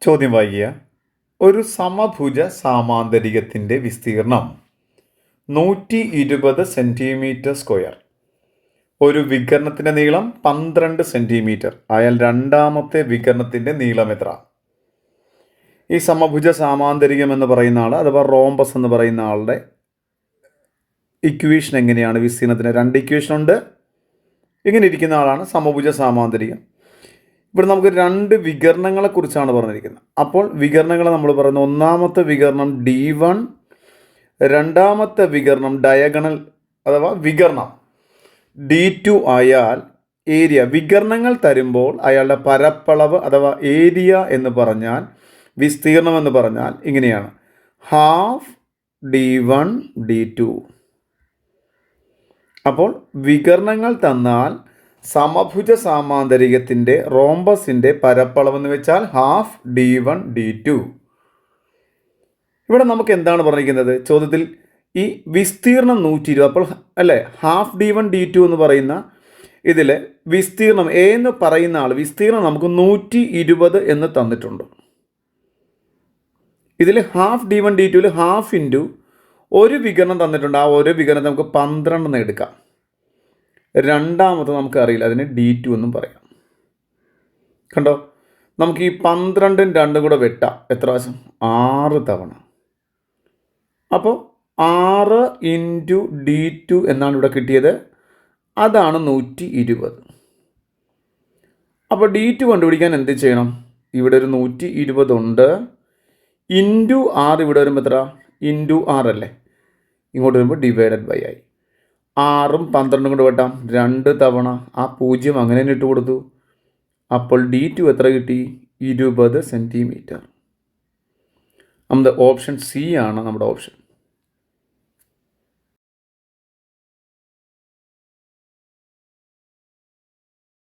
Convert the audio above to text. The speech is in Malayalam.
ചോദ്യം വായിക്കുക. ഒരു സമഭുജ സാമാന്തരികത്തിൻ്റെ വിസ്തീർണം 120 സെൻറ്റിമീറ്റർ സ്ക്വയർ. ഒരു വികരണത്തിൻ്റെ നീളം 12 സെൻറ്റിമീറ്റർ ആയാൽ രണ്ടാമത്തെ വികരണത്തിൻ്റെ നീളം എത്ര? ഈ സമഭുജ സാമാന്തരികം എന്ന് പറയുന്ന ആൾ അഥവാ റോംബസ് എന്ന് പറയുന്ന ആളുടെ ഇക്വേഷൻ എങ്ങനെയാണ്? വിസ്തീർണത്തിന് 2 ഇക്വേഷൻ ഉണ്ട്. ഇങ്ങനെ ഇരിക്കുന്ന ആളാണ് സമഭുജ സാമാന്തരികം. ഇവിടെ നമുക്ക് 2 വികരണങ്ങളെക്കുറിച്ചാണ് പറഞ്ഞിരിക്കുന്നത്. അപ്പോൾ വികരണങ്ങൾ നമ്മൾ പറയുന്നത്, ഒന്നാമത്തെ വികരണം D1, രണ്ടാമത്തെ വികരണം ഡയഗണൽ അഥവാ വികരണം D2 ആയാൽ ഏരിയ. വികരണങ്ങൾ തരുമ്പോൾ അയാളുടെ പരപ്പളവ് അഥവാ ഏരിയ എന്ന് പറഞ്ഞാൽ, വിസ്തീർണം എന്ന് പറഞ്ഞാൽ ഇങ്ങനെയാണ്: ഹാഫ് D1 D2. അപ്പോൾ വികരണങ്ങൾ തന്നാൽ സമഭുജ സാമാന്തരികത്തിൻ്റെ റോംബസിൻ്റെ പരപ്പളവെന്ന് വെച്ചാൽ ഹാഫ് D1 D2. ഇവിടെ നമുക്ക് എന്താണ് പറഞ്ഞിരിക്കുന്നത്? ചോദ്യത്തിൽ ഈ വിസ്തീർണം 120. അപ്പോൾ അല്ലേ, ഹാഫ് D1 D2 എന്ന് പറയുന്ന ഇതിൽ വിസ്തീർണം എ എന്ന് പറയുന്ന ആൾ വിസ്തീർണം നമുക്ക് 120 എന്ന് തന്നിട്ടുണ്ട്. ഇതിൽ half D1 D2 half into ഒരു വികരണം തന്നിട്ടുണ്ട്. ആ ഒരു വികരണത്തെ നമുക്ക് 12 എന്ന് എടുക്കാം. രണ്ടാമത് നമുക്ക് അറിയില്ല, അതിന് D2 എന്നും പറയാം. കണ്ടോ, നമുക്ക് ഈ 12ഉം 2ഉം കൂടെ വെട്ടാം. എത്ര പ്രാവശ്യം? 6 തവണ. അപ്പോൾ 6 ഇൻറ്റു D2 എന്നാണ് ഇവിടെ കിട്ടിയത്. അതാണ് 120. അപ്പോൾ D2 കണ്ടുപിടിക്കാൻ എന്ത് ചെയ്യണം? ഇവിടെ ഒരു 120 ഉണ്ട്. ഇൻറ്റു 6 ഇവിടെ വരുമ്പോൾ എത്ര? ഇൻറ്റു 6 അല്ലേ? ഇങ്ങോട്ട് വരുമ്പോൾ ഡിവൈഡഡ് ബൈ ആയി. 6ഉം 12ഉം കൊണ്ട് വെട്ടാം 2 തവണ. ആ 0 അങ്ങനെ തന്നെ ഇട്ട് കൊടുത്തു. അപ്പോൾ D2 എത്ര കിട്ടി? 20 സെൻറ്റിമീറ്റർ. നമ്മുടെ ഓപ്ഷൻ സി ആണ് നമ്മുടെ ഓപ്ഷൻ.